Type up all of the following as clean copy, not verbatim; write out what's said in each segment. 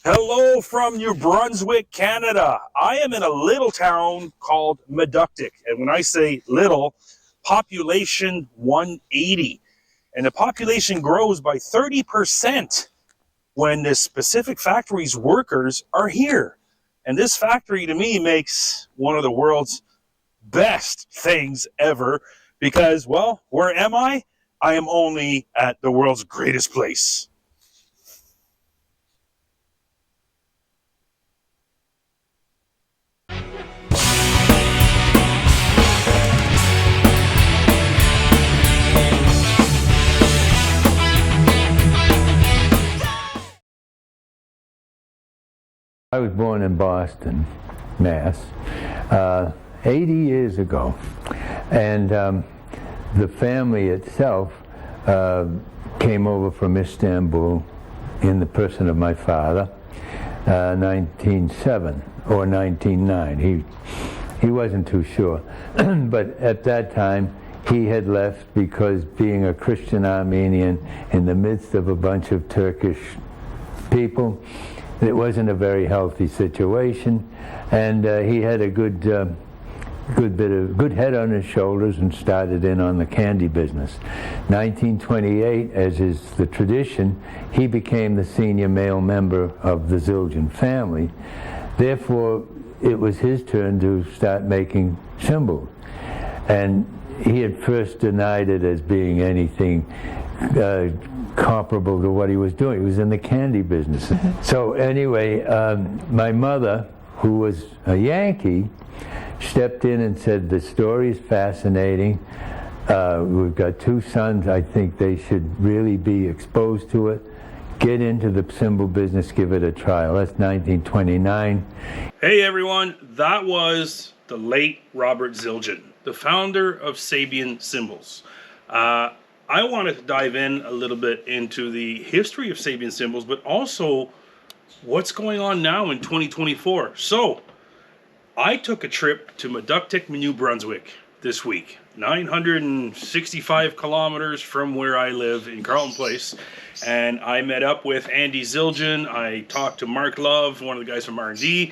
Hello from New Brunswick, Canada. I am in a little town called Meductic. And when I say little, population 180. And the population grows by 30% when this specific factory's workers are here. And this factory to me makes one of the world's best things ever because, well, where am I? I am only at the world's greatest place. I was born in Boston, Mass, 80 years ago, and the family itself came over from Istanbul in the person of my father, 1907 or 1909. He wasn't too sure, but at that time he had left because being a Christian Armenian in the midst of a bunch of Turkish people, it wasn't a very healthy situation, and he had a good head on his shoulders and started in on the candy business. 1928, as is the tradition, he became the senior male member of the Zildjian family. Therefore, it was his turn to start making symbols, and he had first denied it as being anything comparable to what he was doing. He was in the candy business. So anyway, my mother, who was a Yankee, stepped in and said, the story is fascinating. We've got two sons. I think they should really be exposed to it. Get into the symbol business, give it a trial. That's 1929. Hey everyone, that was the late Robert Zildjian, the founder of Sabian Symbols. I wanted to dive in a little bit into the history of Sabian Symbols, but also what's going on now in 2024. So, I took a trip to Meductic, New Brunswick this week, 965 kilometers from where I live in Carleton Place, and I met up with Andy Zildjian. I talked to Mark Love, one of the guys from R&D,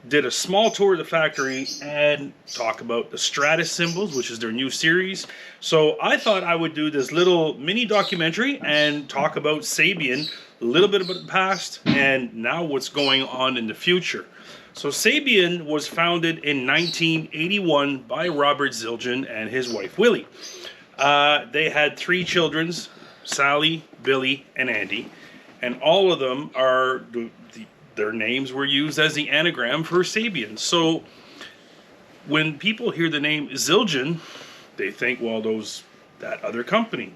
did a small tour of the factory and talk about the Stratus symbols, which is their new series. So I thought I would do this little mini documentary and talk about Sabian, a little bit about the past and now what's going on in the future. So Sabian was founded in 1981 by Robert Zildjian and his wife Willie. They had three children, Sally, Billy, and Andy, and all of them are their names were used as the anagram for Sabian. So when people hear the name Zildjian, they think, well, that other company.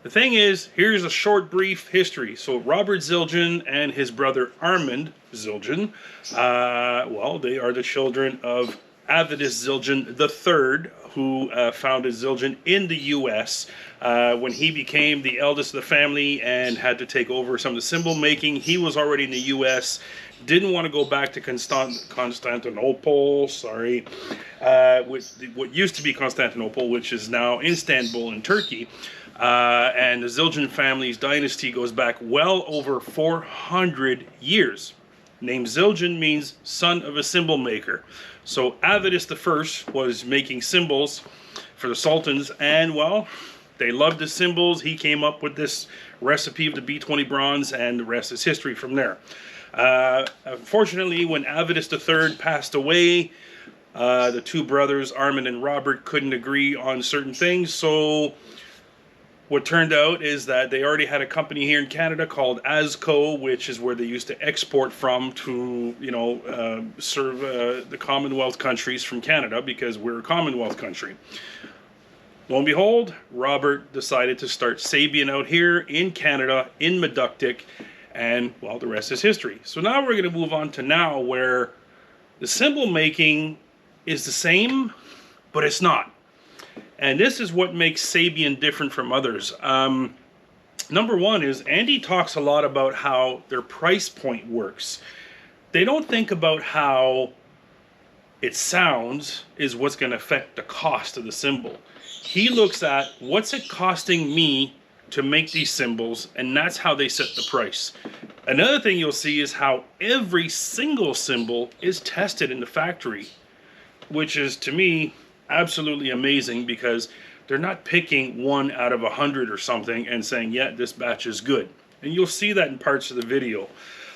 The thing is, here's a short, brief history. So Robert Zildjian and his brother Armand Zildjian, well, they are the children of Autistic Zildjian III, who founded Zildjian in the U.S. When he became the eldest of the family and had to take over some of the symbol making, he was already in the U.S., didn't want to go back to Constantinople, what used to be Constantinople, which is now Istanbul in Turkey. And the Zildjian family's dynasty goes back well over 400 years. Name Zildjian means son of a symbol maker. So Autistic I was making symbols for the sultans, and well, they loved the symbols. He came up with this recipe of the B20 bronze, and the rest is history from there. Unfortunately, when Autistic III passed away, the two brothers, Armand and Robert, couldn't agree on certain things, so what turned out is that they already had a company here in Canada called Asco, which is where they used to export from to, serve the Commonwealth countries from Canada, because we're a Commonwealth country. Lo and behold, Robert decided to start Sabian out here in Canada, in Meductic, and, well, the rest is history. So now we're going to move on to now, where the symbol making is the same, but it's not. And this is what makes Sabian different from others. Number one is Andy talks a lot about how their price point works. They don't think about how it sounds is what's going to affect the cost of the symbol. He looks at what's it costing me to make these symbols, and that's how they set the price. Another thing you'll see is how every single symbol is tested in the factory, which is, to me, absolutely amazing, because they're not picking 1 out of 100 or something and saying, yeah, this batch is good. And you'll see that in parts of the video.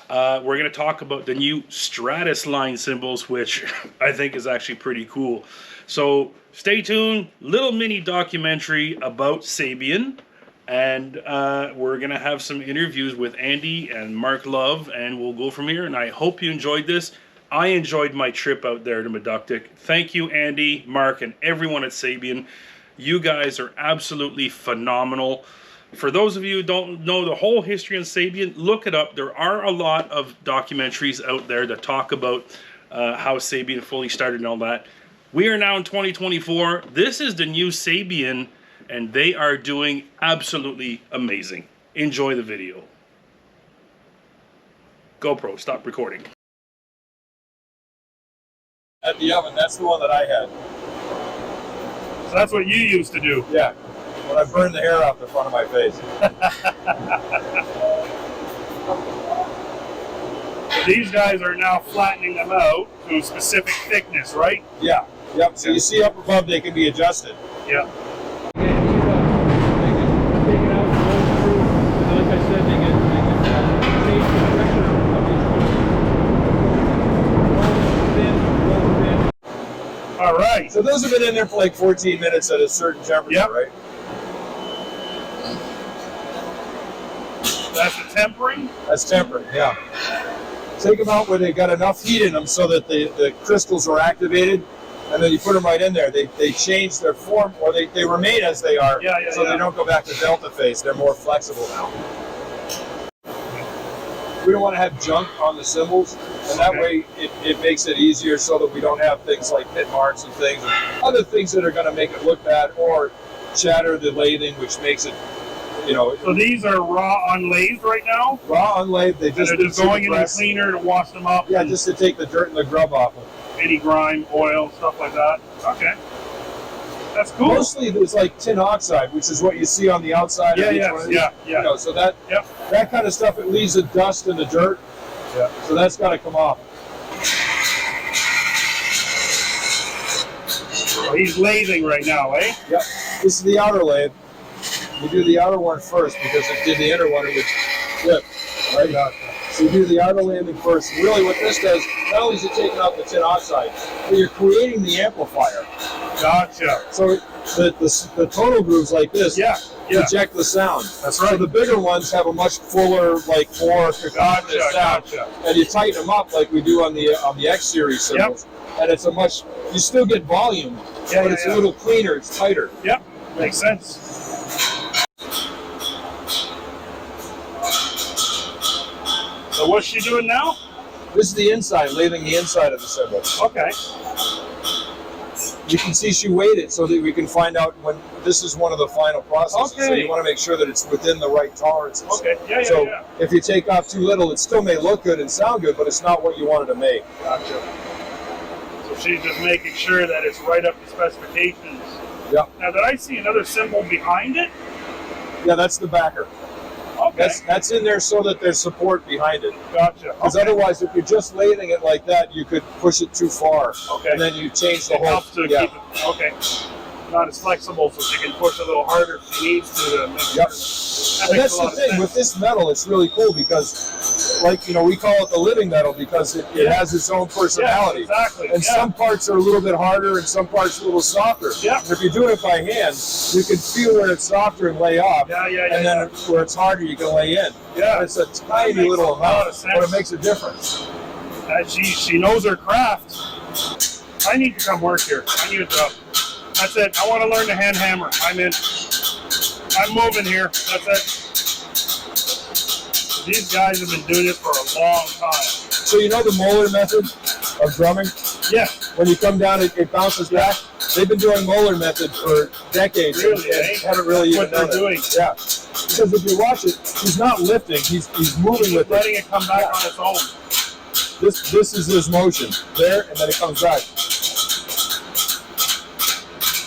We're going to talk about the new Stratus line symbols, which I think is actually pretty cool. So stay tuned, little mini documentary about Sabian. And we're going to have some interviews with Andy and Mark Love, and we'll go from here. And I hope you enjoyed this. I enjoyed my trip out there to Meductic. Thank you, Andy, Mark, and everyone at Sabian. You guys are absolutely phenomenal. For those of you who don't know the whole history on Sabian, look it up. There are a lot of documentaries out there that talk about how Sabian fully started and all that. We are now in 2024. This is the new Sabian, and they are doing absolutely amazing. Enjoy the video. GoPro, stop recording. At the oven, that's the one that I had. So that's what you used to do. Yeah, when I burned the hair off the front of my face. So these guys are now flattening them out to a specific thickness, right? Yeah, yep. So you see up above, they can be adjusted. Yeah. All right. So those have been in there for like 14 minutes at a certain temperature, Yep. right? That's the tempering. That's tempered, yeah. Take them out where they got enough heat in them so that the crystals are activated, and then you put them right in there. They change their form, or they remain as they are, so they don't go back to delta phase. They're more flexible now. We don't want to have junk on the symbols, and that way it makes it easier so that we don't have things like pit marks and things, and other things that are going to make it look bad, or shatter the lathing, which makes it, you know. So these are raw unlathed right now? Raw unlathed, they're just going in the cleaner to wash them up? Yeah, just to take the dirt and the grub off them. Any grime, oil, stuff like that? Okay. That's cool. Mostly it's like tin oxide, which is what you see on the outside of each one of these. Yeah. You know, so that kind of stuff, it leaves the dust and the dirt. Yeah. So that's got to come off. So he's lathing right now, eh? Yep. This is the outer lathe. You do the outer one first, because if you did the inner one, it would flip. Right? So you do the outer lathing first. Really what this does, not only is it taking out the tin oxide, but you're creating the amplifier. Gotcha. So the total grooves like this project the sound. That's right. So the bigger ones have a much fuller, like more sound. Gotcha. And you tighten them up like we do on the X series symbols. And it's a much, you still get volume, but it's a little cleaner, it's tighter. Yep, makes sense. So what's she doing now? This is the inside, lathing the inside of the symbol. Okay. You can see she weighed it so that we can find out when this is one of the final processes. Okay. So you want to make sure that it's within the right tolerances. Okay, So if you take off too little, it still may look good and sound good, but it's not what you wanted to make. Gotcha. So she's just making sure that it's right up to specifications. Yeah. Now, did I see another symbol behind it? Yeah, that's the backer. Okay. That's in there so that there's support behind it. Gotcha. Because otherwise, if you're just lathing it like that, you could push it too far. Okay. And then you change the It whole. helps to keep it, okay. Not as flexible, so she can push a little harder if she needs to make sure. And that's the thing with this metal. It's really cool because, like, you know, we call it the living metal because it has its own personality. Yeah, exactly. And some parts are a little bit harder and some parts a little softer. Yeah. And if you do it by hand, you can feel where it's softer and lay off. And then where it's harder, you can lay in. Yeah. And it's a tiny little amount, but it makes a difference. She knows her craft. I need to come work here. I need a job. That's it. I want to learn the hand hammer. I'm in. I'm moving here. That's it. These guys have been doing this for a long time. So you know the Moeller method of drumming? Yeah. When you come down, it bounces back. They've been doing Moeller method for decades. Really, and haven't really even known what they're doing. Yeah. Because if you watch it, he's not lifting. He's moving with letting it come back on its own. This is his motion. There, and then it comes back.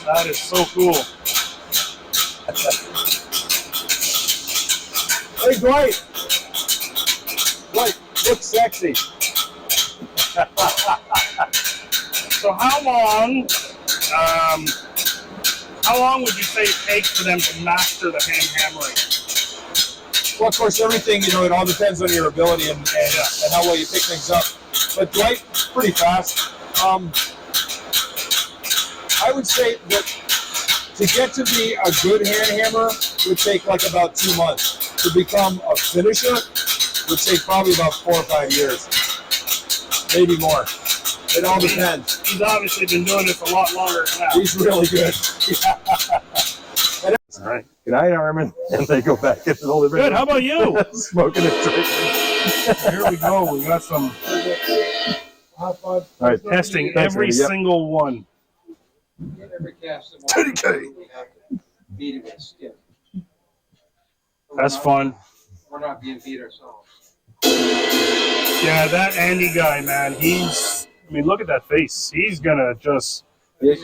That is so cool. Hey, Dwight. Looks sexy. So how long would you say it takes for them to master the hand hammering? Well, of course, everything, you know, it all depends on your ability and how well you pick things up. But Dwight, pretty fast. I would say that to get to be a good hand hammerer would take like about 2 months. To become a finisher would take probably about 4 or 5 years, maybe more. It all depends. He's obviously been doing this a lot longer than that. He's really good. All right. Good night, Armin. And they go back into the living room. Good. How about you? Smoking and drinking. Here we go. We got some. All right. Testing every single one. Every cast. That's fun. We're not being beat ourselves. Yeah, that Andy guy, man. I mean, look at that face. He's gonna just. For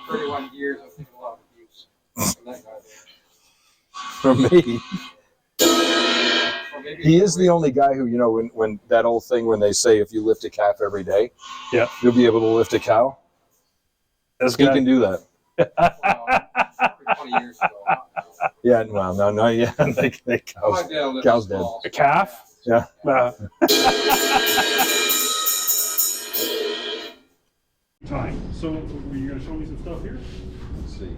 31 years, I've taken a lot of abuse from that guy. From me. He is the only guy who, you know, when that old thing when they say if you lift a calf every day, yeah, you'll be able to lift a cow. He can do that. 20 years ago. Yeah, well, no, not yet. Cow's dead. A calf? Yeah. Time. So, were you going to show me some stuff here? Let's see.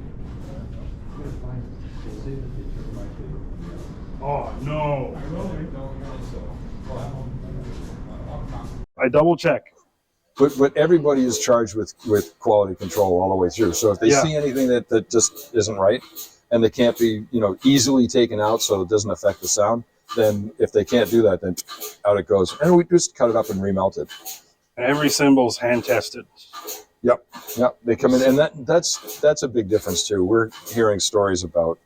Oh, no. I double check. But everybody is charged with quality control all the way through. So if they see anything that just isn't right and they can't be, you know, easily taken out so it doesn't affect the sound, then if they can't do that, then out it goes. And we just cut it up and remelt it. And every cymbal's hand tested. Yep. They come in, and that's a big difference too. We're hearing stories about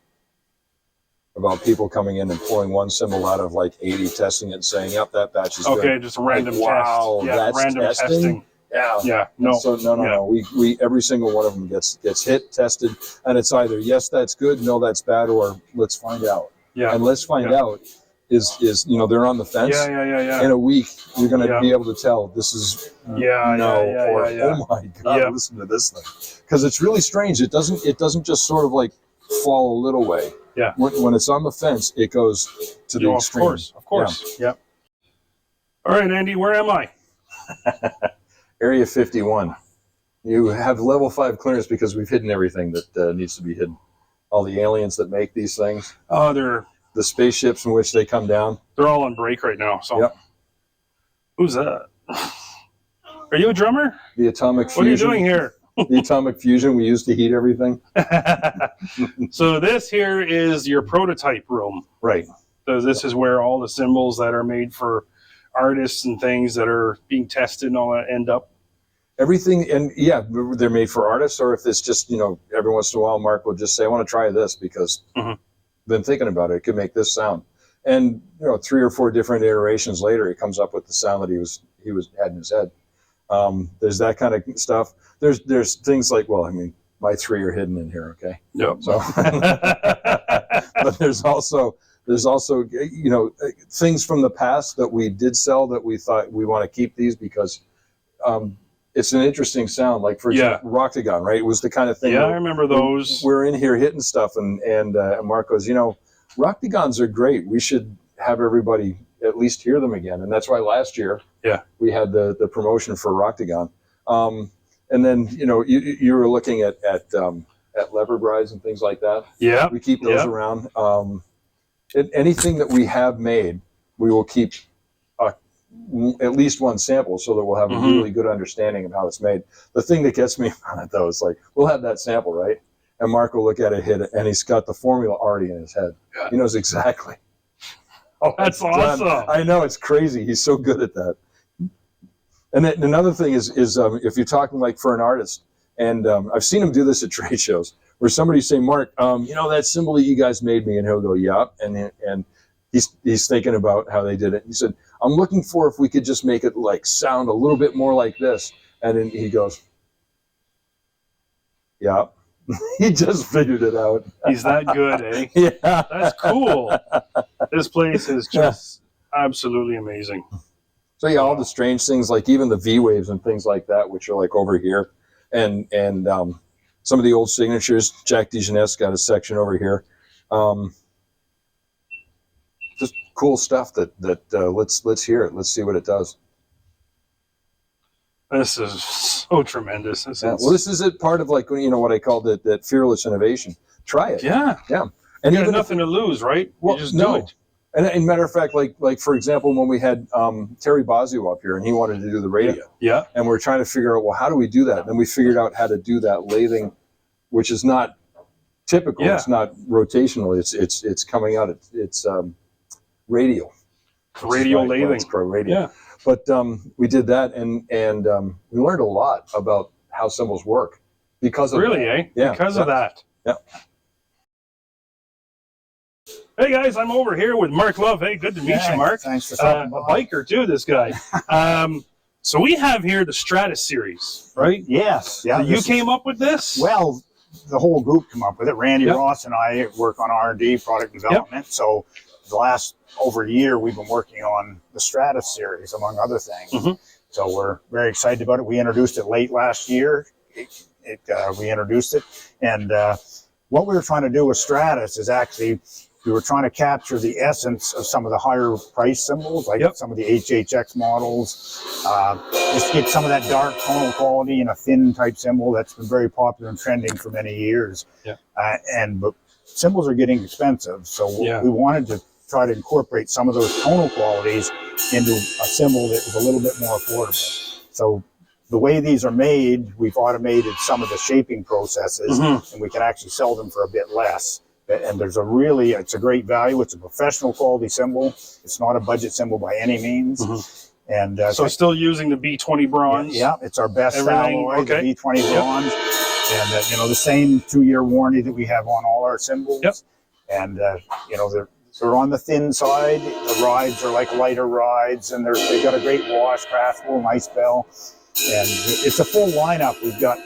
people coming in and pulling one cymbal out of like 80, testing it, and saying, "Yep, that batch is good." Okay, just a random test. Wow, Yeah, that's random testing. Yeah. No. So no. We every single one of them gets hit, tested, and it's either yes, that's good, no, that's bad, or let's find out. Yeah. And let's find out is you know, they're on the fence. Yeah. In a week, you're going to be able to tell this is oh my God, listen to this thing, because it's really strange. It doesn't just sort of like fall a little way. Yeah. When it's on the fence, it goes to the extreme. Of course. Yeah. All right, Andy, where am I? Area 51. You have level 5 clearance because we've hidden everything that needs to be hidden. All the aliens that make these things. Oh, they're the spaceships in which they come down. They're all on break right now. So. Yep. Who's that? Are you a drummer? The atomic fusion. What are you doing here? The atomic fusion we use to heat everything. So this here is your prototype room. Right. So this is where all the cymbals that are made for artists and things that are being tested and all that end up. Everything, and yeah, they're made for artists, or if it's just, you know, every once in a while Mark will just say, I want to try this because I've been thinking about it. It could make this sound. And, you know, 3 or 4 different iterations later, he comes up with the sound that he had in his head. There's that kind of stuff. There's things like, well, I mean, my 3 are hidden in here, okay? Yep. So, but there's also, you know, things from the past that we did sell that we thought we want to keep these because it's an interesting sound. Like, for example, Roctagon, right? It was the kind of thing. Yeah, I remember those. We're in here hitting stuff, and Mark goes, you know, Roctagons are great. We should have everybody at least hear them again. And that's why last year we had the promotion for Roctagon. And then, you know, you were looking at lever brides and things like that. Yeah. We keep those around. Anything that we have made, we will keep at least one sample so that we'll have a really good understanding of how it's made. The thing that gets me on it, though, is like, we'll have that sample, right? And Mark will look at it, hit it, and he's got the formula already in his head. Yeah. He knows exactly. Oh, that's awesome. I know, it's crazy. He's so good at that. And then another thing is if you're talking like for an artist, and I've seen him do this at trade shows, where somebody say, Mark, you know that cymbal that you guys made me? And he'll go, yeah. And he's thinking about how they did it. He said, I'm looking for if we could just make it like sound a little bit more like this. And then he goes, yeah. He just figured it out. He's that good, eh? Yeah. That's cool. This place is just absolutely amazing. So yeah, all the strange things, like even the V waves and things like that, which are like over here, and some of the old signatures. Jack DeJeanette's got a section over here. Just cool stuff that let's hear it. Let's see what it does. This is so tremendous. Well, this is it. Part of, like, you know, what I called it, that fearless innovation. Try it. Yeah. And you got nothing to lose, right? Well, you just do it. And matter of fact, like for example, when we had Terry Bozzio up here, and he wanted to do the radio. Yeah. And we're trying to figure out, well, how do we do that? And then we figured out how to do that lathing, which is not typical. Yeah. It's not rotational. It's coming out. It's radial. Radio lathing. It's radial. Yeah. But we did that, and we learned a lot about how cymbals work because of really, that. eh? Yeah. Because of that. Yeah. Hey guys, I'm over here with Mark Love. Hey, good to meet you, Mark. Thanks for A stopping by. biker too, this guy. So we have here the Stratus series, right? Yes. Yeah. You came up with this? Well, the whole group came up with it. Randy Yep. Ross and I work on R&D, product development. So the last over a year, we've been working on the Stratus series, among other things. Mhm. So we're very excited about it. We introduced it late last year. We introduced it. And what we were trying to do with Stratus is actually, we were trying to capture the essence of some of the higher price cymbals, like some of the HHX models. Just get some of that dark tonal quality in a thin type cymbal that's been very popular and trending for many years. Yeah. But cymbals are getting expensive, so we wanted to try to incorporate some of those tonal qualities into a cymbal that was a little bit more affordable. So the way these are made, we've automated some of the shaping processes, and we can actually sell them for a bit less. And it's a great value. It's a professional quality cymbal. It's not a budget cymbal by any means. And so still using the B20 bronze? Yeah, it's our best Everything, alloy, the B20 bronze. And, you know, the same 2-year warranty that we have on all our cymbals. And, you know, they're on the thin side. The rides are like lighter rides, and they've got a great wash, craftable, nice bell. And it's a full lineup. We've got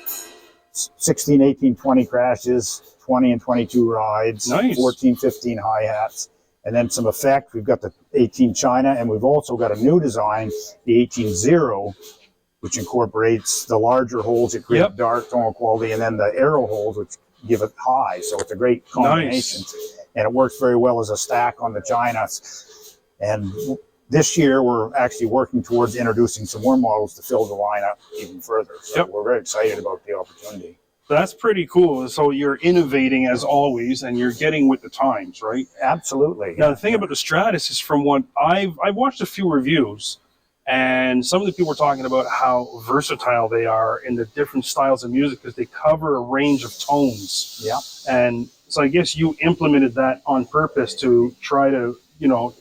16, 18, 20 crashes, 20 and 22 rides, 14, 15 hi-hats, and then some effect. We've got the 18 China, and we've also got a new design, the 18 Zero, which incorporates the larger holes that create dark tonal quality, and then the arrow holes, which give it high. So it's a great combination. And it works very well as a stack on the Chinas. And this year, we're actually working towards introducing some more models to fill the lineup even further. So we're very excited about the opportunity. That's pretty cool. So you're innovating as always, and you're getting with the times, right? Absolutely. Now, the thing about the Stratus is, from what I've watched a few reviews, and some of the people were talking about how versatile they are in the different styles of music because they cover a range of tones. Yeah. And so I guess you implemented that on purpose to try to, you know,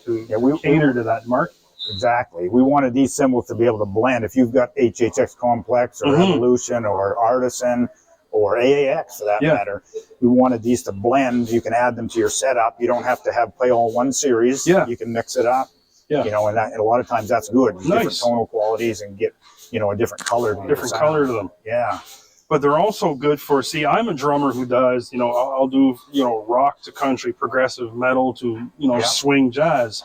cater to that market. Exactly. We wanted these cymbals to be able to blend. If you've got HHX Complex or Evolution or Artisan or AAX for that matter, we wanted these to blend. You can add them to your setup. You don't have to play all one series. You can mix it up. You know, and a lot of times that's good. Different tonal qualities and get, you know, a different color to them. Yeah. But they're also good for, see, I'm a drummer who does, you know, I'll do, you know, rock to country, progressive metal to, you know, swing jazz.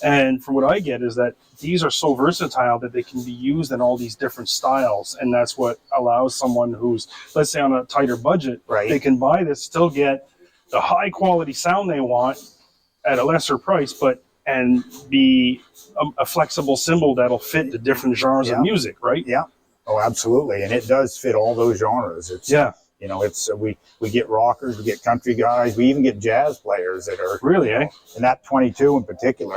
And from what I get is that these are so versatile that they can be used in all these different styles. And that's what allows someone who's, let's say, on a tighter budget, they can buy this, still get the high quality sound they want at a lesser price, and be a flexible cymbal that'll fit the different genres of music, right? Yeah. Oh, absolutely. And it does fit all those genres. It's, you know, it's we get rockers, we get country guys, we even get jazz players that are really, and that 22 in particular,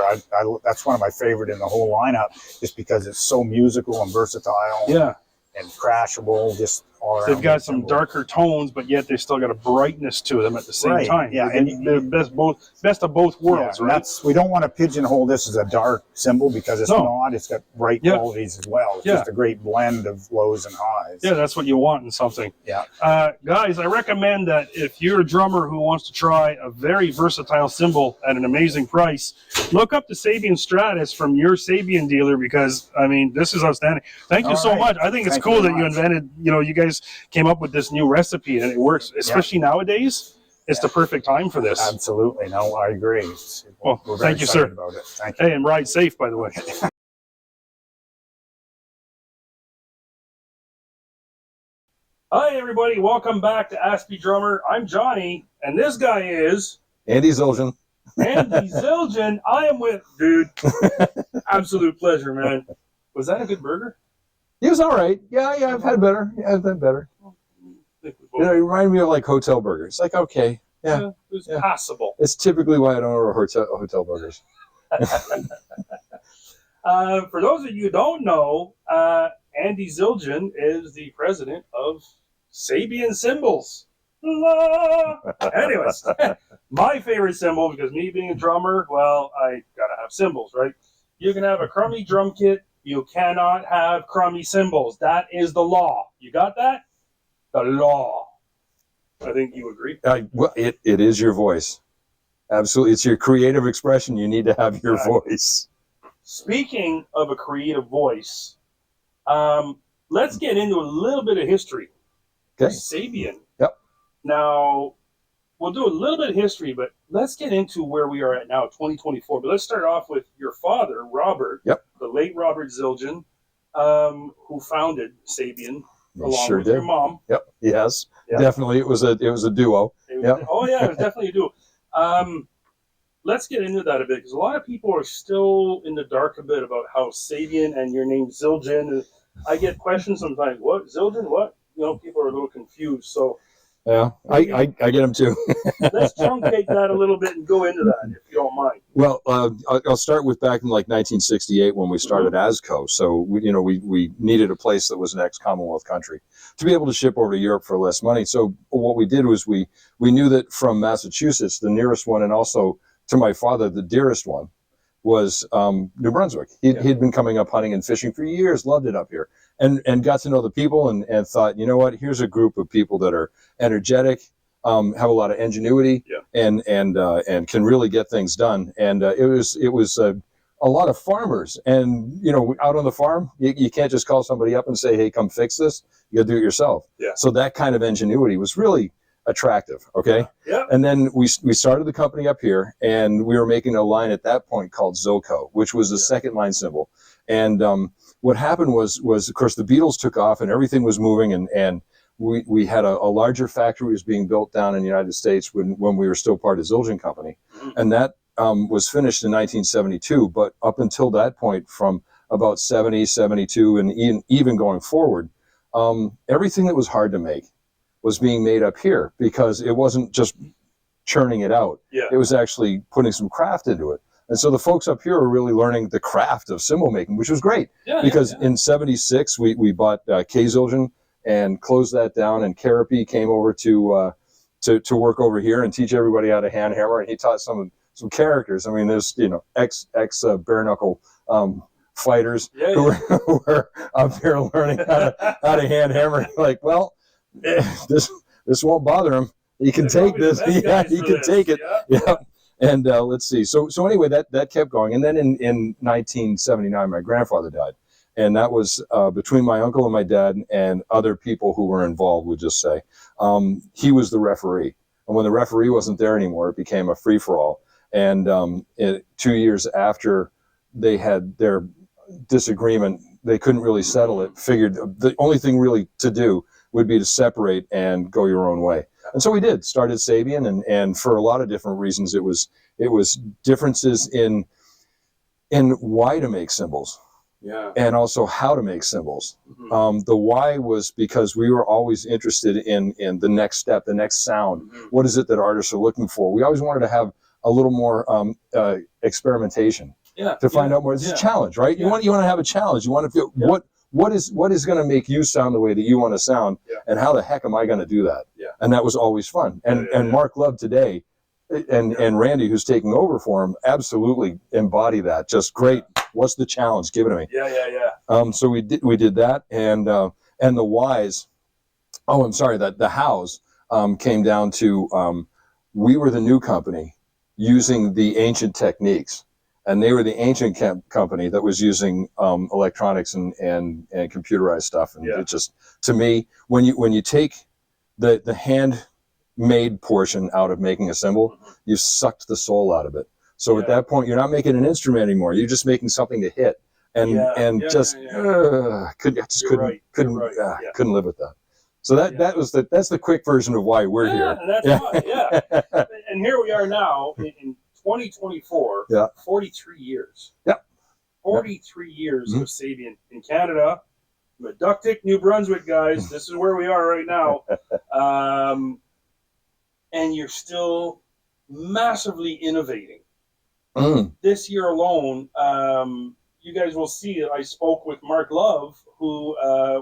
that's one of my favorite in the whole lineup, just because it's so musical and versatile. And crashable, just all around. They've got some darker tones, but yet they still got a brightness to them at the same time. Yeah, and they're best of both worlds, right? We don't want to pigeonhole this as a dark cymbal because it's not. It's got bright qualities as well. It's just a great blend of lows and highs. Yeah, that's what you want in something. Guys, I recommend that if you're a drummer who wants to try a very versatile cymbal at an amazing price, look up the Sabian Stratus from your Sabian dealer, because, I mean, this is outstanding. Thank you so much. I think it's cool that you invented, you know, you guys came up with this new recipe and it works, especially nowadays. It's the perfect time for this. Absolutely. No, I agree. Well, thank you, sir. About it. Thank you. Hey, and ride safe, by the way. Hi, everybody. Welcome back to Aspie Drummer. I'm Johnny, and this guy is Andy Zildjian. Andy Zildjian. I am with, dude. Absolute pleasure, man. Was that a good burger? He was all right. Yeah, I've had better. Yeah, I've had better. You know, it reminded me of like hotel burgers. Like, okay, yeah, it was passable. It's typically why I don't order hotel burgers. For those of you who don't know, Andy Zildjian is the president of Sabian Cymbals. Anyways, my favorite cymbal, because me being a drummer, well, I gotta have cymbals, right? You can have a crummy drum kit. You cannot have crummy cymbals. That is the law. You got that? The law. I think you agree. Well, it is your voice. Absolutely. It's your creative expression. You need to have your voice. Speaking of a creative voice, let's get into a little bit of history. Okay. Sabian. Yep. Now, we'll do a little bit of history, but let's get into where we are at now, 2024. But let's start off with your father, Robert. Yep. The late Robert Zildjian, who founded Sabian along with your mom. Yep. Yes. Yep. Definitely. It was a duo. Yep. Oh yeah, it was definitely a duo. Let's get into that a bit, because a lot of people are still in the dark a bit about how Sabian and your name Zildjian. I get questions sometimes. What, Zildjian? What? You know, people are a little confused. So yeah, I get them too. Let's truncate that a little bit and go into that, if you don't mind. Well, I'll start with back in like 1968 when we started ASCO. So we needed a place that was an ex-Commonwealth country to be able to ship over to Europe for less money. So what we did was we knew that from Massachusetts, the nearest one, and also to my father, the dearest one, was New Brunswick. He'd been coming up hunting and fishing for years, loved it up here, and got to know the people and thought, you know what, here's a group of people that are energetic, have a lot of ingenuity, and can really get things done. And it was a lot of farmers, and out on the farm, you can't just call somebody up and say, hey, come fix this. You got to do it yourself. Yeah. So that kind of ingenuity was really attractive. Okay. Yeah. And then we started the company up here, and we were making a line at that point called Zoco, which was the second line cymbal. And what happened was of course the Beatles took off and everything was moving, and we had a larger factory was being built down in the United States when we were still part of Zildjian Company, and that was finished in 1972. But up until that point, from about 70, 72, and even going forward, everything that was hard to make was being made up here, because it wasn't just churning it out. Yeah. It was actually putting some craft into it. And so the folks up here are really learning the craft of cymbal making, which was great. Because in 76, we bought K. Zildjian and closed that down, and Carapy came over to work over here and teach everybody how to hand hammer, and he taught some characters. I mean, there's ex bare knuckle fighters who were up here learning how to hand hammer. Like, well, this won't bother him. He can take this. Yeah, he can take it. Yeah. And let's see. So anyway, that kept going. And then in 1979, my grandfather died. And that was between my uncle and my dad and other people who were involved, would just say. He was the referee. And when the referee wasn't there anymore, it became a free-for-all. And 2 years after they had their disagreement, they couldn't really settle it, figured the only thing really to do would be to separate and go your own way. And so we started Sabian, and for a lot of different reasons, it was differences in why to make cymbals. Yeah. And also how to make cymbals. Mm-hmm. The why was because we were always interested in the next step, the next sound. Mm-hmm. What is it that artists are looking for? We always wanted to have a little more experimentation to find out more. It's a challenge, right? You want to have a challenge. You want to feel what is going to make you sound the way that you want to sound, and how the heck am I going to do that? Yeah. And that was always fun. And Mark Love today, and Randy, who's taking over for him, absolutely embody that. Just great. What's the challenge? Give it to me. Yeah. So we did that, and the whys. Oh, I'm sorry. That the hows came down to we were the new company using the ancient techniques, and they were the ancient company that was using electronics and computerized stuff. And it just, to me, when you take the handmade portion out of making a cymbal, you sucked the soul out of it. So at that point, you're not making an instrument anymore. You're just making something to hit, couldn't live with that. So that's the quick version of why we're here. And that's why, yeah. And here we are now in 2024. Yeah. 43 years. Yep. 43 years of Sabian in Canada. Meductic, New Brunswick, guys. This is where we are right now. And you're still massively innovating. This year alone, you guys will see, I spoke with Mark Love, who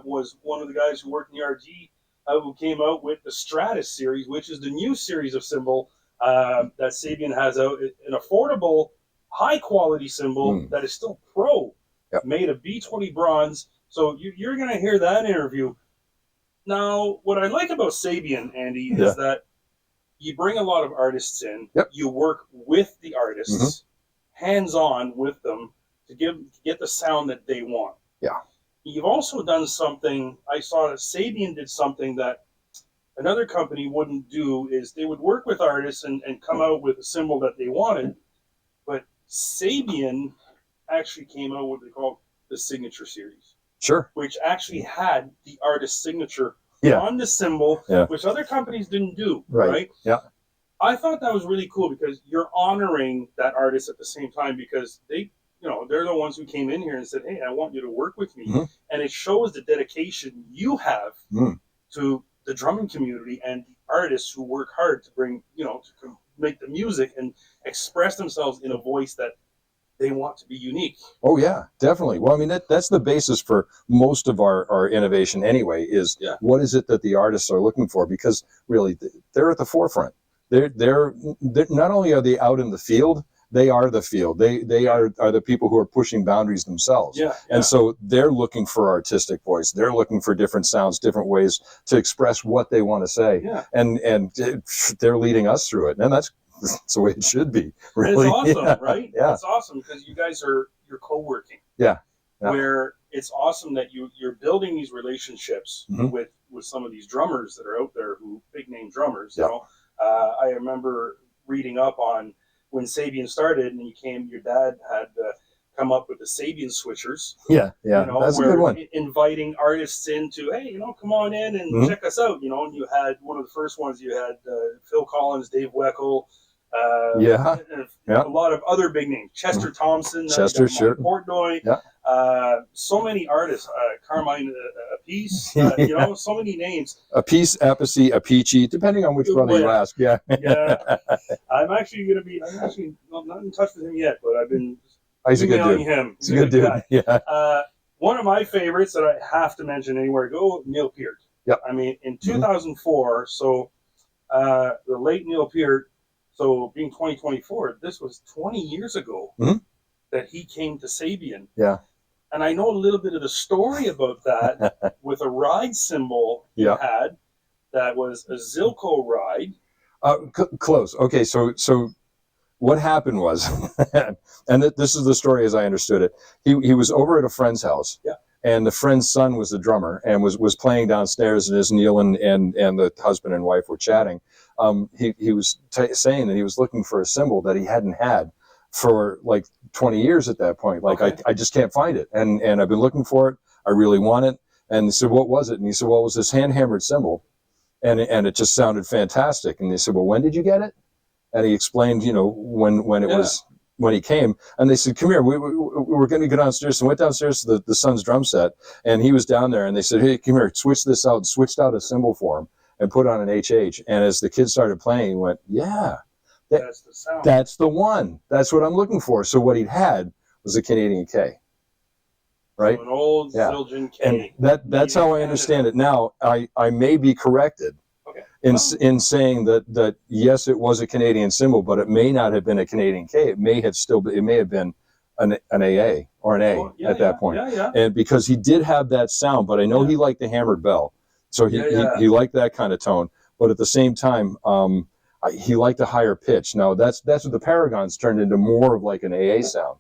was one of the guys who worked in the RG, who came out with the Stratus series, which is the new series of cymbal that Sabian has out. An affordable, high-quality cymbal that is still pro, made of B20 bronze. So you're going to hear that interview. Now, what I like about Sabian, Andy, is that you bring a lot of artists in. You work with the artists, hands-on with them, to get the sound that they want. Yeah. You've also done something, I saw that Sabian did something that another company wouldn't do, is they would work with artists and come out with a cymbal that they wanted, but Sabian actually came out with what they call the Signature Series. Sure. Which actually had the artist's signature on the cymbal, which other companies didn't do, right? Yeah. I thought that was really cool because you're honoring that artist at the same time, because they, they're the ones who came in here and said, hey, I want you to work with me. And it shows the dedication you have to the drumming community and the artists who work hard to bring, to make the music and express themselves in a voice that they want to be unique. Oh yeah, definitely. Well, I mean, that's the basis for most of our innovation anyway, is what is it that the artists are looking for? Because really, they're at the forefront. They're not only are they out in the field, they are the field. They are the people who are pushing boundaries themselves. And so they're looking for artistic voice. They're looking for different sounds, different ways to express what they want to say. And they're leading us through it. And that's the way it should be. Really. It's awesome, right? Yeah. It's awesome because you guys you're co-working. Where it's awesome that you're building these relationships with some of these drummers that are out there, who big name drummers. I remember reading up on when Sabian started, and your dad had come up with the Sabian switchers. That's a good one. Inviting artists in to, hey, come on in and check us out. And you had one of the first ones. You had Phil Collins, Dave Weckl. A lot of other big names. Chester Thompson. Chester, sure. Portnoy. So many artists. Carmine Apiece. So many names. Apiece, Apice, Apici, depending on which brother you ask. I'm actually not in touch with him yet, but I've been He's a good dude. him. He's a good dude. One of my favorites that I have to mention anywhere, Neil Peart. I mean, in 2004, so the late Neil Peart, so being 2024, this was 20 years ago that he came to Sabian. And I know a little bit of the story about that with a ride cymbal he had that was a Zilco ride. Close. Okay, so what happened was, and this is the story as I understood it, he was over at a friend's house. And the friend's son was the drummer and was playing downstairs, and as Neil and the husband and wife were chatting, he was saying that he was looking for a cymbal that he hadn't had for like 20 years at that point. Like, I just can't find it. And I've been looking for it. I really want it. And he said, what was it? And he said, well, it was this hand-hammered cymbal. And it just sounded fantastic. And they said, well, when did you get it? And he explained, when it was, when he came. And they said, come here, we're going to go downstairs. And went downstairs to the son's drum set. And he was down there. And they said, hey, come here, switch this out. Switched out a cymbal for him and put on an HH. And as the kids started playing, he went, that's the sound. That's the one. That's what I'm looking for. So what he had was a Canadian K. Right? So an old Zildjian K. And that's how I understand it. Now, I may be corrected in saying that yes, it was a Canadian cymbal, but it may not have been a Canadian K. It may have been an AA or an A at that point. And because he did have that sound, but I know he liked the hammered bell. So he liked that kind of tone. But at the same time, he liked a higher pitch. Now that's what the Paragons turned into, more of like an AA sound.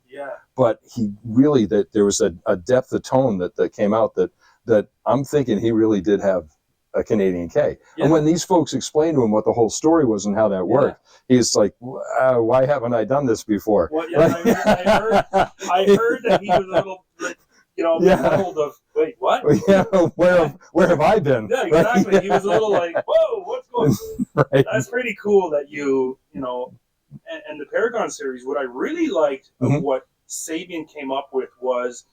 But he really, that there was a depth of tone that came out that I'm thinking he really did have a Canadian K. And when these folks explained to him what the whole story was and how that worked, he's like, why haven't I done this before? Well, I heard that he was a little, befuddled of, wait, what? Yeah, where have I been? Yeah, exactly. He was a little like, whoa, what's going on? Right. That's pretty cool that you know, and the Paragon series, what I really liked of what Sabian came up with was,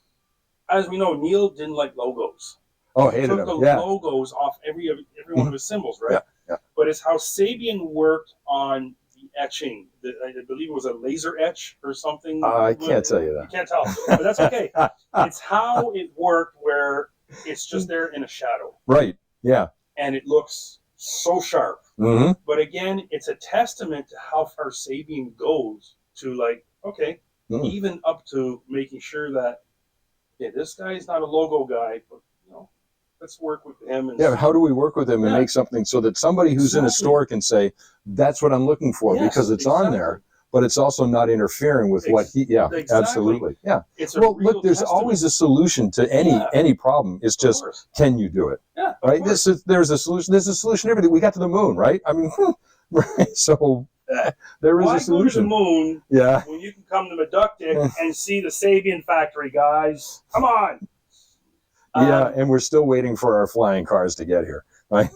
as we know, Neil didn't like logos. Oh, He hated took them. the Yeah. logos off every one of his symbols, right? Yeah. But it's how Sabian worked on the etching. I believe it was a laser etch or something. I can't tell you that. You can't tell, but that's okay. It's how it worked where it's just there in a shadow. Right. Yeah. And it looks so sharp. Mm-hmm. But again, it's a testament to how far Sabian goes to, like, okay, even up to making sure that, this guy is not a logo guy, but, let's work with him. And Yeah, how do we work with him and make something so that somebody who's in a store can say, that's what I'm looking for, because it's on there, but it's also not interfering with what he, absolutely. Yeah. Well, look, there's always a solution to any problem. It's just, can you do it? Yeah. Right? There's a solution. There's a solution to everything. We got to the moon, right? I mean, right. So there is a solution. Why go to the moon when you can come to Meductic and see the Sabian Factory, guys? Come on. Yeah, and we're still waiting for our flying cars to get here. Right?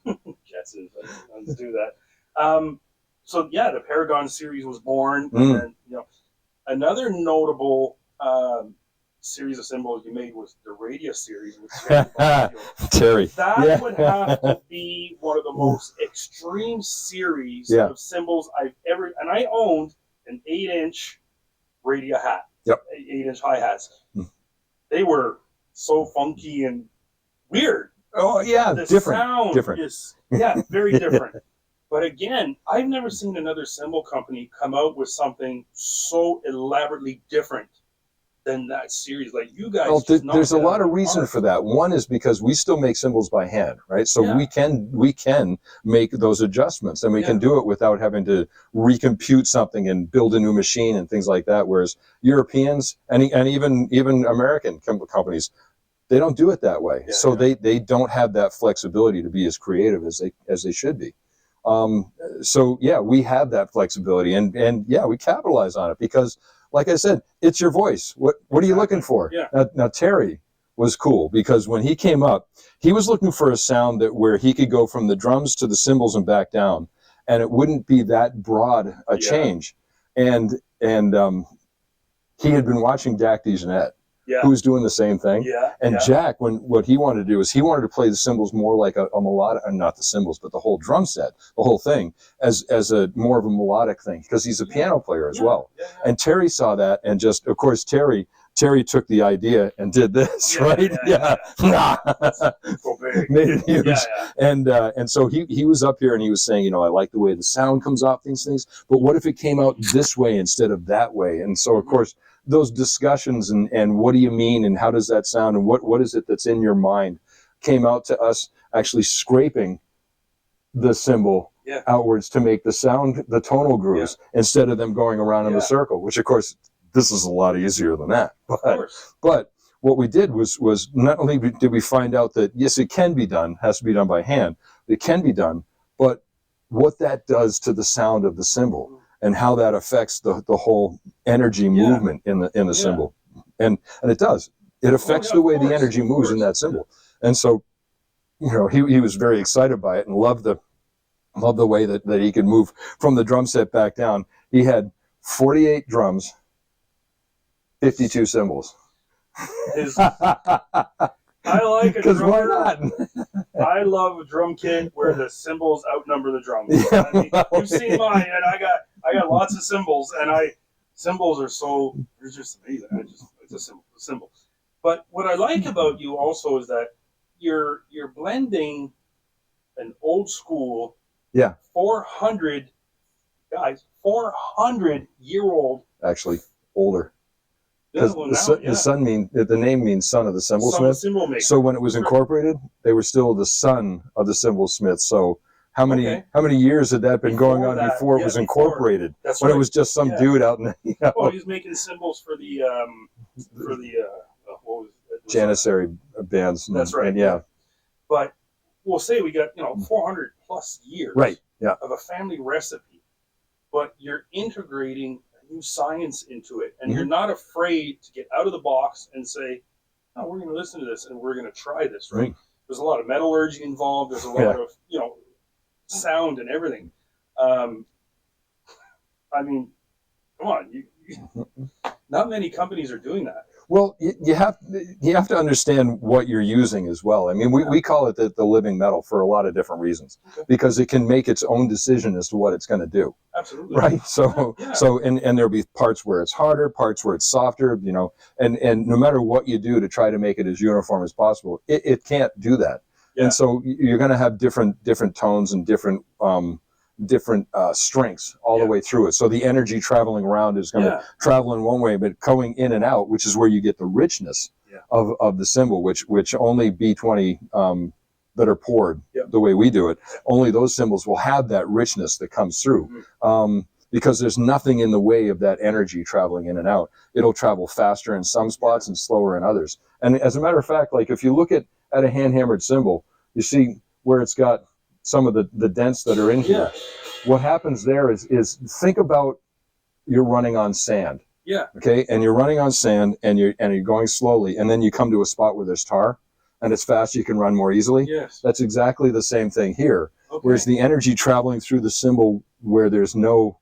Jetsons, let's do that. So yeah, the Paragon series was born, and another notable series of symbols you made was the Radius series with Terry. That would have to be one of the most extreme series of symbols I've ever. And I owned an 8-inch Radia hat. Yep. 8-inch high hats. They were so funky and weird. Oh yeah, the different. Sound different. Is very different. But again, I've never seen another symbol company come out with something so elaborately different than that series. Like you guys. Well, there's a lot of reason for that. One is because we still make symbols by hand, right? So we can make those adjustments, and we can do it without having to recompute something and build a new machine and things like that. Whereas Europeans and even American companies, they don't do it that way. So they don't have that flexibility to be as creative as they should be. So yeah, we have that flexibility, and we capitalize on it because, like I said, it's your voice. What are you looking for? Yeah. Now Terry was cool because when he came up, he was looking for a sound where he could go from the drums to the cymbals and back down, and it wouldn't be that broad a change. And he had been watching Dak DeJohnette, who was doing the same thing. And Jack, what he wanted to do is he wanted to play the cymbals more like a melodic, not the cymbals, but the whole drum set, the whole thing, as a more of a melodic thing, because he's a piano player as well. And Terry saw that, and just, of course, Terry took the idea and did this, right? Made it huge. And so he was up here and he was saying, I like the way the sound comes off these things, but what if it came out this way instead of that way? And so, of course, those discussions and what do you mean and how does that sound and what is it that's in your mind came out to us actually scraping the cymbal outwards to make the sound, the tonal grooves, instead of them going around in the circle, which of course this is a lot easier than that. But what we did was not only did we find out that yes, it can be done, has to be done by hand, it can be done, but what that does to the sound of the cymbal and how that affects the whole energy movement in the cymbal. And it does. It affects the way the energy moves in that cymbal. And so, he was very excited by it and loved the way that he could move from the drum set back down. He had 48 drums, 52 cymbals. I like a drum. Because why not? I love a drum kit where the cymbals outnumber the drums. You've seen mine, and I got lots of cymbals, and cymbals are so, they're just amazing. It's a symbol. But what I like about you also is that you're blending an old school, 400-year-old, actually older. Because the name means son of the cymbalsmith. So when it was incorporated, they were still the son of the cymbalsmith. So how many years had that been going on before it was incorporated? When it was just some dude out in the Well, he was making cymbals for the what was it? Janissary bands. That's right. And, but we'll say we got 400 plus years of a family recipe, but you're integrating new science into it, and you're not afraid to get out of the box and say, oh, we're going to listen to this and we're going to try this, right? There's a lot of metallurgy involved. There's a lot of, sound and everything. I mean, come on, not many companies are doing that. Well, you have to understand what you're using as well. I mean, we call it the living metal for a lot of different reasons, because it can make its own decision as to what it's going to do. Absolutely. Right. So and there'll be parts where it's harder, parts where it's softer, and no matter what you do to try to make it as uniform as possible, it can't do that. Yeah. And so you're going to have different tones and different strengths all the way through it. So the energy traveling around is going to travel in one way, but going in and out, which is where you get the richness of the cymbal, which only B20 that are poured the way we do it, only those cymbals will have that richness that comes through. Because there's nothing in the way of that energy traveling in and out. It'll travel faster in some spots and slower in others. And as a matter of fact, like if you look at a hand-hammered cymbal, you see where it's got some of the dents that are in here. What happens there is think about you're running on sand. Yeah. Okay, and you're running on sand and you're going slowly, and then you come to a spot where there's tar and it's fast, you can run more easily. Yes. That's exactly the same thing here. Okay. Whereas the energy traveling through the cymbal where there's no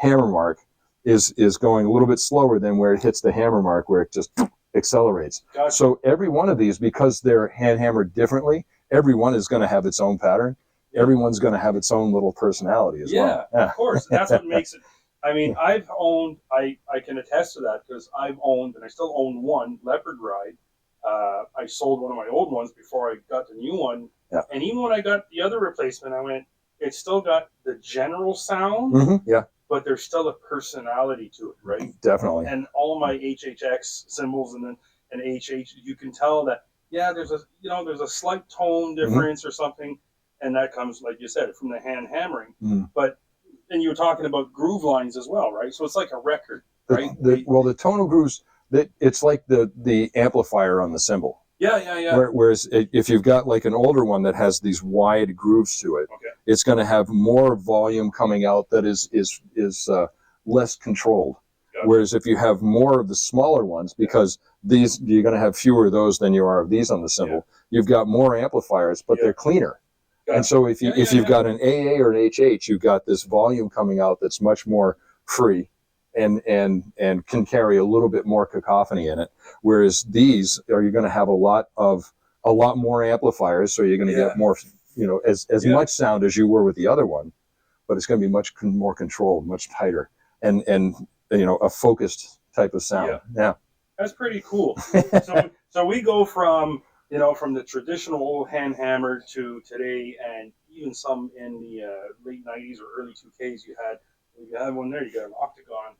hammer mark is going a little bit slower than where it hits the hammer mark, where it just accelerates. Gotcha. So every one of these, because they're hand hammered differently, every one is going to have its own pattern. Everyone's going to have its own little personality as well. Yeah, of course. That's what makes it. I mean, I've owned, I can attest to that, because I've owned, and I still own one Leopard Ride. I sold one of my old ones before I got the new one. Yeah. And even when I got the other replacement, I went, it's still got the general sound, but there's still a personality to it, right? Definitely. And all my HHX cymbals and HH, you can tell that, there's a slight tone difference or something. And that comes, like you said, from the hand hammering. But then you were talking about groove lines as well, right? So it's like a record, right? The tonal grooves, it's like the amplifier on the cymbal. Yeah. Whereas if you've got like an older one that has these wide grooves to it, it's going to have more volume coming out that is less controlled. Gotcha. Whereas if you have more of the smaller ones, because these you're going to have fewer of those than you are of these on the cymbal, you've got more amplifiers, but they're cleaner. And so if you've got an AA or an HH, you've got this volume coming out that's much more free and can carry a little bit more cacophony in it. Whereas these you're going to have a lot more amplifiers, so you're going to get more, as much sound as you were with the other one, but it's going to be much more controlled, much tighter, and a focused type of sound. Yeah. That's pretty cool. So we go from from the traditional old hand hammer to today, and even some in the late 90s or early 2000s, you had one there, you got an octagon.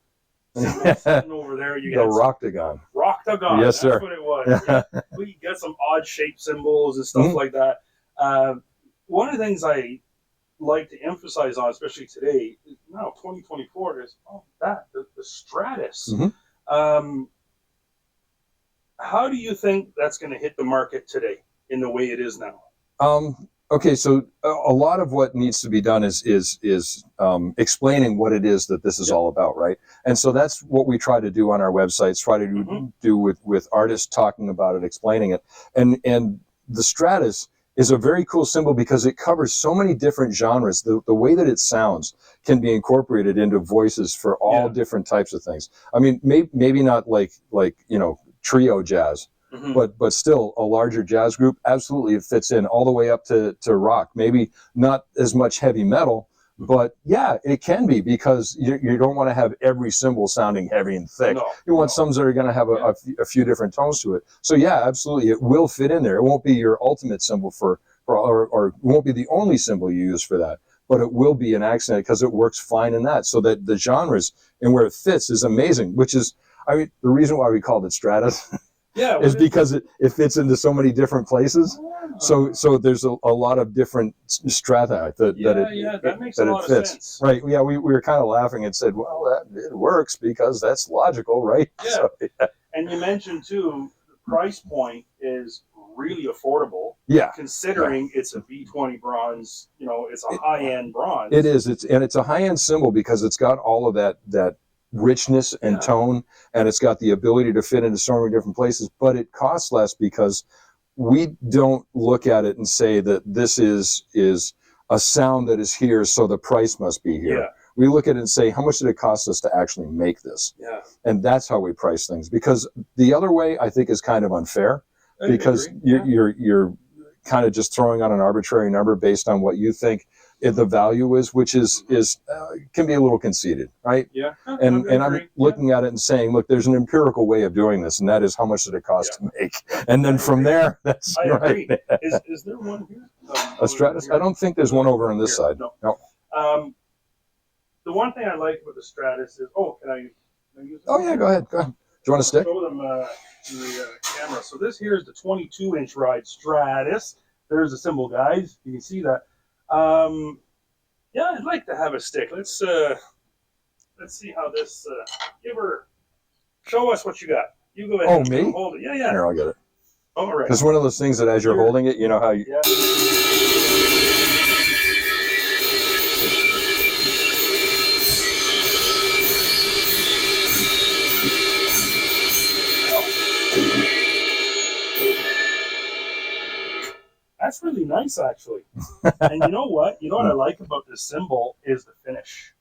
Sitting over there, you got the Roctagon. Roctagon, yes, sir. That's what it was. We got some odd shaped cymbals and stuff like that. One of the things I like to emphasize on, especially today, now 2024, is the Stratus. How do you think that's going to hit the market today in the way it is now? Okay, so a lot of what needs to be done is explaining what it is that this is all about, right? And so that's what we try to do on our websites, try to do with artists talking about it, explaining it. And the Stratus is a very cool cymbal because it covers so many different genres. The way that it sounds can be incorporated into voices for all different types of things. I mean, maybe not like trio jazz, but still a larger jazz group. Absolutely, it fits in all the way up to rock. Maybe not as much heavy metal, but it can be, because you don't want to have every cymbal sounding heavy and thick. You want some that are going to have a few different tones to it. So absolutely, it will fit in there. It won't be your ultimate cymbal or it won't be the only cymbal you use for that, but it will be an accent because it works fine in that. So that the genres and where it fits is amazing, which is, the reason why we called it Stratus is because it fits into so many different places. So there's a lot of different strata that makes a lot of sense. Right. Yeah, we were kind of laughing and said, well, it works because that's logical, right? Yeah. So, and you mentioned too, the price point is really affordable. Yeah. Considering it's a B20 bronze, it's a high-end bronze. It is. It's a high-end cymbal because it's got all of that richness and tone, and it's got the ability to fit into so many different places, but it costs less because we don't look at it and say that this is a sound that is here, so the price must be here. Yeah. We look at it and say, how much did it cost us to actually make this? Yeah. And that's how we price things, because the other way I think is kind of unfair, because you're kind of just throwing out an arbitrary number based on what you think the value is, which is can be a little conceited, right? Yeah. And I'm looking at it and saying, look, there's an empirical way of doing this, and that is how much did it cost to make, and then from there, that's I agree. right. Is there one here? A Stratus? I don't think there's one over on this side. No. The one thing I like about the Stratus is, can I use it? Oh yeah, go ahead. Do you want to stick? Show them to the camera. So this here is the 22-inch ride Stratus. There's the symbol, guys. You can see that. Yeah, I'd like to have a stick. Let's see how this. Show us what you got. You go ahead. Oh, me? Hold it. Yeah. Here, I'll get it. All right. It's one of those things that as you're holding it, you know how you. Yeah. That's really nice, actually. And you know what? You know what I like about this symbol is the finish.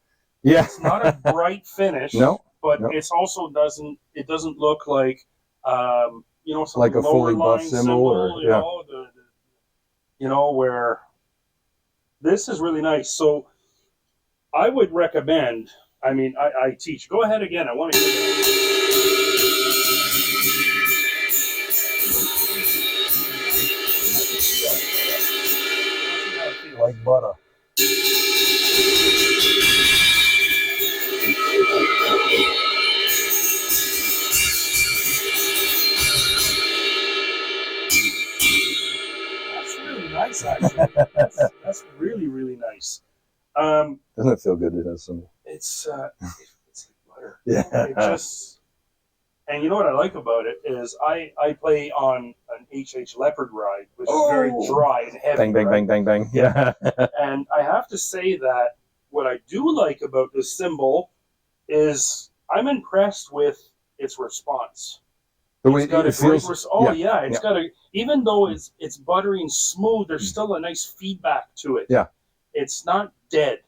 Yeah. It's not a bright finish. No. But it's also doesn't look like some like a fully lower buff line symbol, or you know, where this is really nice. So I would recommend. I mean, I teach. Go ahead again. I want to hear that. like butter. That's really nice, actually. That's really, really nice. Doesn't it feel good to have some? It's like butter. Yeah. It just, and you know what I like about it is I play on an HH Leopard ride, which is very dry and heavy. Bang, bang, right? bang, bang, bang. Yeah. And I have to say that what I do like about this cymbal is I'm impressed with its response. The way It's got it a great feels. it's got a, even though it's buttery and smooth, there's still a nice feedback to it. Yeah. It's not dead.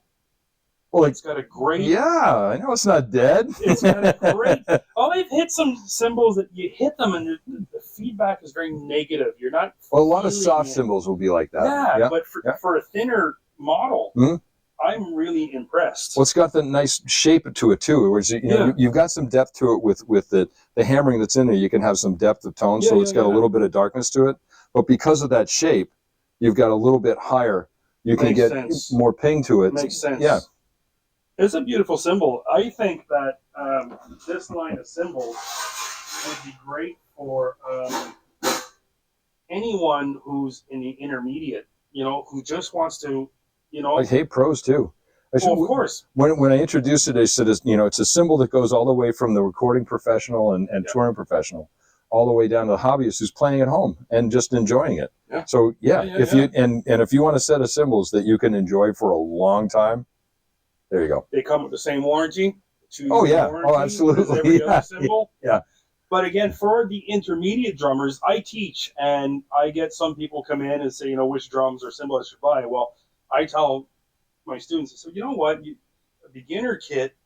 Well, It's got a great. yeah, I know it's not dead. It's got a great. Oh, I've hit some cymbals that you hit them and the feedback is very negative. You're not. Well, a lot of feeling soft it. cymbals will be like that. Yeah, but for a thinner model, I'm really impressed. Well, it's got the nice shape to it too. Whereas you've got some depth to it with the hammering that's in there. You can have some depth of tone, so it's got a little bit of darkness to it. But because of that shape, you've got a little bit higher. You can get more ping to it. Makes sense. Yeah. It's a beautiful symbol. I think that this line of symbols would be great for anyone who's in the intermediate, who just wants to, I hate pros too. of course. When I introduced it, I said, it's a symbol that goes all the way from the recording professional and touring professional, all the way down to the hobbyist who's playing at home and just enjoying it. Yeah. So if you want a set of cymbals that you can enjoy for a long time, there you go. They come with the same warranty. Warranty absolutely. As every other symbol. Yeah. But again, for the intermediate drummers, I teach, and I get some people come in and say, which drums or cymbal I should buy. Well, I tell my students, I say, you know what? A beginner kit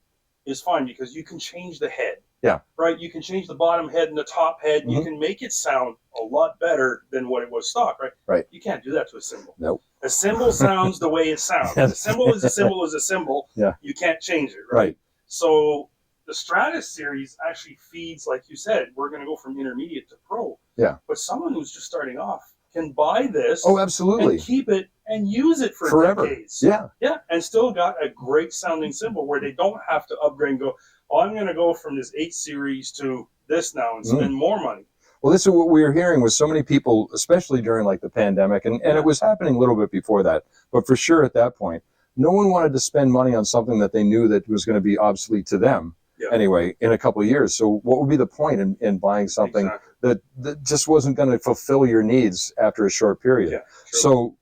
is fine because you can change the head. Yeah. Right? You can change the bottom head and the top head. You can make it sound a lot better than what it was stock, right? Right. You can't do that to a cymbal. Nope. A cymbal sounds the way it sounds. A cymbal is a cymbal is a cymbal. Yeah. You can't change it, right? Right. So the Stratus series actually feeds, like you said, we're going to go from intermediate to pro. Yeah. But someone who's just starting off can buy this. Oh, absolutely. And keep it and use it for forever. Decades. Yeah. Yeah. And still got a great sounding cymbal where they don't have to upgrade and go, I'm going to go from this 8 series to this now and spend more money. Well, this is what we were hearing with so many people, especially during like the pandemic, and it was happening a little bit before that, but for sure at that point, no one wanted to spend money on something that they knew that was going to be obsolete to them anyway in a couple of years. So what would be the point in buying something that just wasn't going to fulfill your needs after a short period? Yeah, so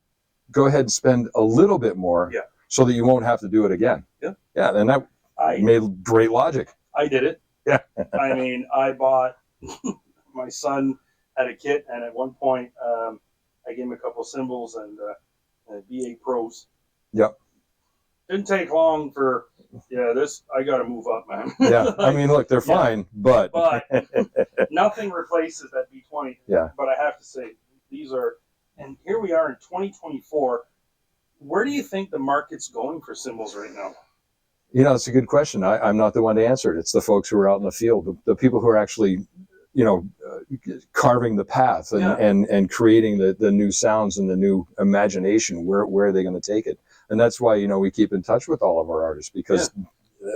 go ahead and spend a little bit more so that you won't have to do it again. Yeah. Yeah, and that made great logic. I did it. Yeah. I mean, I bought, my son had a kit, and at one point, I gave him a couple cymbals and BA Pros. Yep. Didn't take long for, I got to move up, man. Yeah. I mean, look, they're fine, but nothing replaces that B20. Yeah. But I have to say, these are, and here we are in 2024. Where do you think the market's going for cymbals right now? You know, it's a good question. I'm not the one to answer it. It's the folks who are out in the field, the people who are actually, carving the path and creating the new sounds and the new imagination. Where are they going to take it? And that's why, we keep in touch with all of our artists, because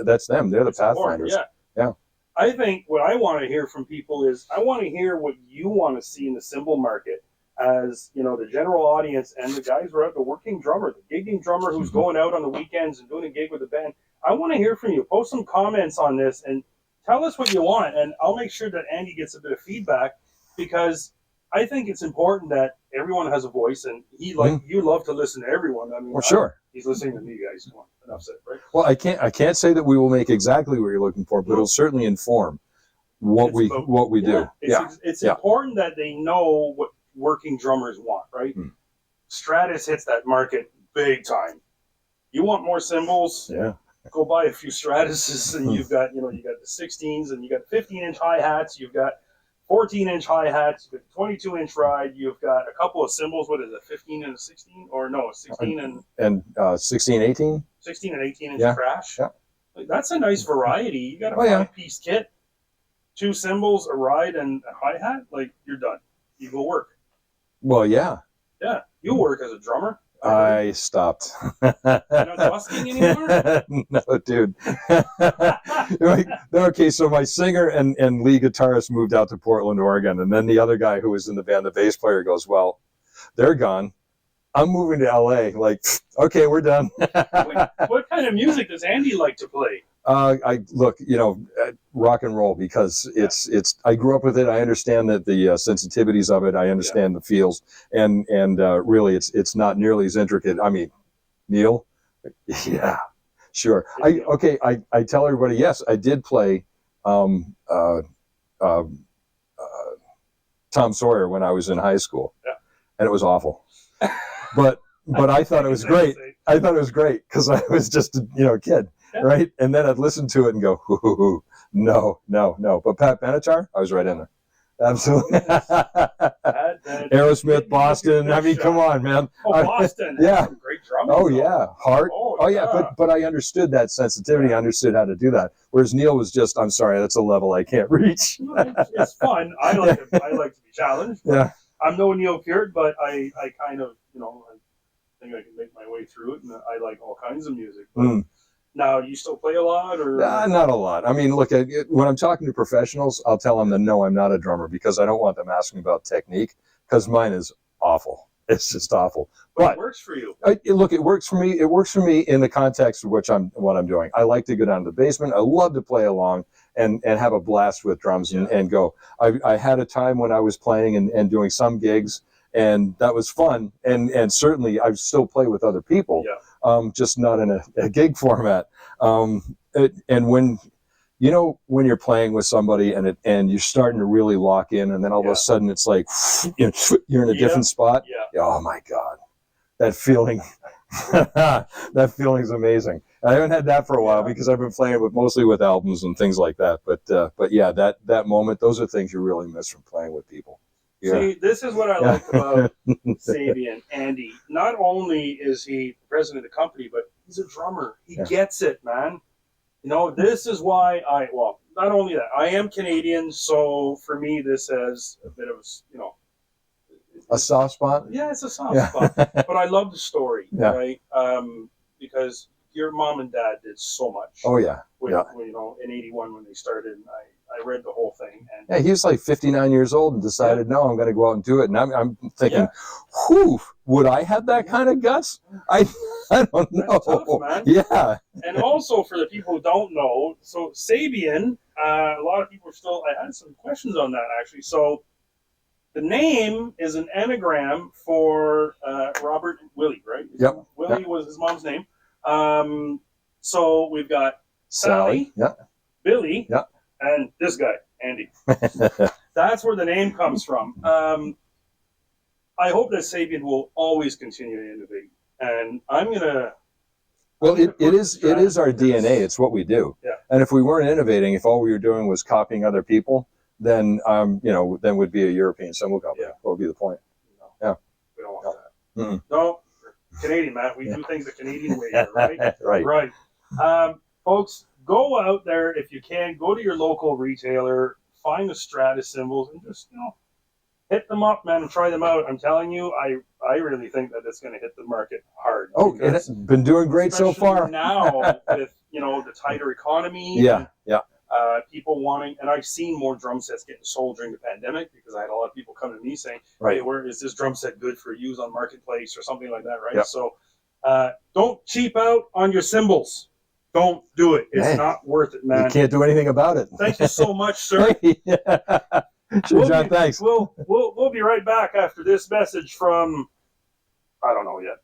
that's them. They're the pathfinders. Yeah. I think what I want to hear from people is, I want to hear what you want to see in the cymbal market as, the general audience and the guys who are out, the working drummer, the gigging drummer who's going out on the weekends and doing a gig with the band. I want to hear from you. Post some comments on this and tell us what you want. And I'll make sure that Andy gets a bit of feedback, because I think it's important that everyone has a voice, and you love to listen to everyone. I mean, well, sure. He's listening to me, guys. Come on, enough said, right? Well, I can't say that we will make exactly what you're looking for, but it'll certainly inform what we do. It's important that they know what working drummers want, right? Stratus hits that market big time. You want more cymbals? Yeah. Go buy a few Stratuses, and you've got, you got the 16s, and you got 15-inch hi-hats, you've got 14-inch hi-hats, you've got 22-inch ride, you've got a couple of cymbals. What is it, 15 and a 16? Or no, 16 and 16, 18? 16 and 18-inch crash. Yeah. Like, that's a nice variety. You got a 5-piece kit, 2 cymbals, a ride, and a hi-hat. Like, you're done. You go work. Well, yeah. Yeah. You work as a drummer. I stopped. You're not busking anymore? No, dude. Okay, so my singer and lead guitarist moved out to Portland, Oregon, and then the other guy who was in the band, the bass player, goes, well, they're gone. I'm moving to LA. Like, okay, we're done. What kind of music does Andy like to play? Rock and roll, because it's. I grew up with it. I understand that the sensitivities of it. I understand the feels, and really, it's not nearly as intricate. I mean, Neil, yeah, sure. I tell everybody, yes, I did play Tom Sawyer when I was in high school, and it was awful, but I thought it was great. I thought it was great because I was just a kid. Yeah. Right, and then I'd listen to it and go, no. But Pat Benatar, I was right in there, absolutely. Aerosmith, Boston. I mean, come on, man. Oh, Boston. Yeah, great drumming. Oh yeah, Hart. Oh yeah, but I understood that sensitivity. I understood how to do that. Whereas Neil was just, I'm sorry, that's a level I can't reach. It's fun. I like to be challenged. Yeah. I'm no Neil Peart, but I kind of, I think I can make my way through it, and I like all kinds of music. But, now, you still play a lot, or not a lot? I mean, look, when I'm talking to professionals, I'll tell them that no, I'm not a drummer, because I don't want them asking about technique, because mine is awful. It's just awful. But it works for you. It works for me. It works for me in the context of what I'm doing. I like to go down to the basement. I love to play along and have a blast with drums and go. I had a time when I was playing and doing some gigs, and that was fun. And certainly I still play with other people. Yeah. Just not in a gig format. And when you're playing with somebody and you're starting to really lock in, and then all of a sudden it's like you're in a different spot. Yeah. Oh my God, that feeling, that feeling's amazing. I haven't had that for a while because I've been playing mostly with albums and things like that. But yeah, that moment, those are things you really miss from playing with people. Yeah. See, this is what I like about Sabian, Andy. Not only is he the president of the company, but he's a drummer. He gets it, man. This is why not only that, I am Canadian, so for me, this has a bit of, a soft spot? Yeah, it's a soft spot. But I love the story, right? Because your mom and dad did so much. Oh, yeah. When, in 81 when they started, and I read the whole thing. And he was like 59 years old and decided, no, I'm going to go out and do it. And I'm thinking, whew, would I have that kind of guts? I don't know. That's tough, man. Yeah. And also for the people who don't know, so Sabian, a lot of people I had some questions on that actually. So the name is an anagram for Robert Willie, right? Yep. Willie was his mom's name. So we've got Sally. Yeah. Billy, Yeah. and this guy, Andy. That's where the name comes from. I hope that Sabian will always continue to innovate, and I'm gonna. Well, it is our DNA. It's what we do. Yeah. And if we weren't innovating, if all we were doing was copying other people, then then we'd be a European cymbal company. Yeah. What would be the point? No, Yeah. we don't want that. Mm-mm. No, we're Canadian, man. We do things the Canadian way here, right? Right. Right. Folks, go out there if you can. Go to your local retailer, find the Stratus cymbals, and just hit them up, man, and try them out. I'm telling you, I really think that it's going to hit the market hard. Oh, it's been doing great so far. Now with the tighter economy. Yeah. People wanting, and I've seen more drum sets getting sold during the pandemic because I had a lot of people come to me saying, Right. "Hey, where is this drum set good for use on Marketplace or something like that?" Right. Yep. So don't cheap out on your cymbals. Don't do it. It's Man. not worth it, man. You can't do anything about it. Thank you so much, sir. Sure, John, thanks. We'll be right back after this message from I don't know yet.